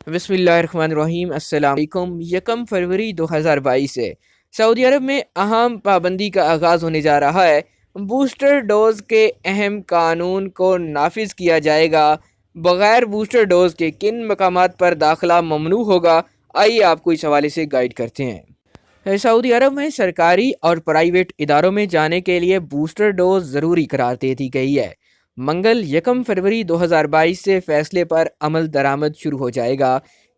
बिस्मिल्लाहिर्रहमानिर्रहीम। अस्सलाम वालेकुम। 1 फरवरी 2022 से सऊदी अरब में अहम पाबंदी का आगाज़ होने जा रहा है। बूस्टर डोज के अहम कानून को नाफिज किया जाएगा। बगैर बूस्टर डोज के किन मकामात पर दाखिला ममनू होगा, आइए आपको इस हवाले से गाइड करते हैं। सऊदी अरब में सरकारी और प्राइवेट इदारों में जाने के लिए बूस्टर डोज ज़रूरी करार दे दी गई है। मंगल 1 फरवरी 2022 से फैसले पर अमल दरामद शुरू हो जाएगा।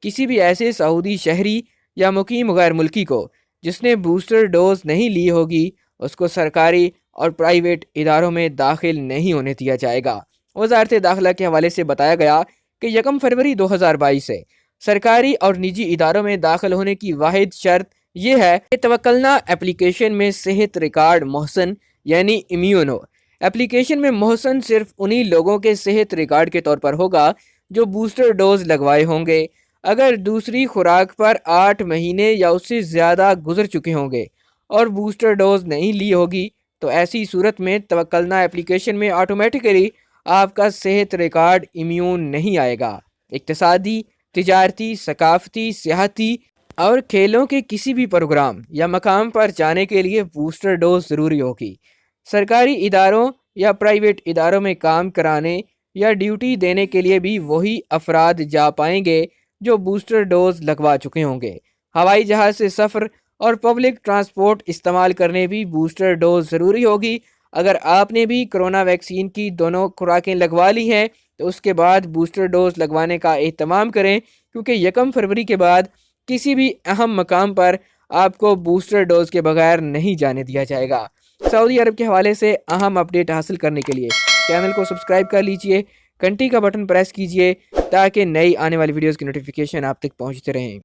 किसी भी ऐसे सऊदी शहरी या मुकीम गैर मुल्की को जिसने बूस्टर डोज नहीं ली होगी, उसको सरकारी और प्राइवेट इदारों में दाखिल नहीं होने दिया जाएगा। वजारत दाखिला के हवाले से बताया गया कि 1 फरवरी 2022 से सरकारी और निजी इदारों में दाखिल होने की वाहिद शर्त यह है कि तवक्कलना एप्लीकेशन में सेहत रिकॉर्ड मोहसन यानी इम्यून हो। एप्लीकेशन में मोहसन सिर्फ उन्हीं लोगों के सेहत रिकॉर्ड के तौर पर होगा जो बूस्टर डोज लगवाए होंगे। अगर दूसरी खुराक पर 8 महीने या उससे ज़्यादा गुजर चुके होंगे और बूस्टर डोज नहीं ली होगी, तो ऐसी सूरत में तवक्कलना एप्लीकेशन में ऑटोमेटिकली आपका सेहत रिकॉर्ड इम्यून नहीं आएगा। इक्तिसादी, तिजारती, सकाफती, सियाहती और खेलों के किसी भी प्रोग्राम या मकाम पर जाने के लिए बूस्टर डोज ज़रूरी होगी। सरकारी इदारों या प्राइवेट इदारों में काम कराने या ड्यूटी देने के लिए भी वही अफराद जा पाएंगे जो बूस्टर डोज लगवा चुके होंगे। हवाई जहाज़ से सफ़र और पब्लिक ट्रांसपोर्ट इस्तेमाल करने भी बूस्टर डोज ज़रूरी होगी। अगर आपने भी कोरोना वैक्सीन की दोनों खुराकें लगवा ली हैं, तो उसके बाद बूस्टर डोज लगवाने का एहतमाम करें, क्योंकि 1 फरवरी के बाद किसी भी अहम मकाम पर आपको बूस्टर डोज के बगैर नहीं जाने दिया जाएगा। सऊदी अरब के हवाले से अहम अपडेट हासिल करने के लिए चैनल को सब्सक्राइब कर लीजिए, घंटी का बटन प्रेस कीजिए ताकि नई आने वाली वीडियोस की नोटिफिकेशन आप तक पहुंचते रहें।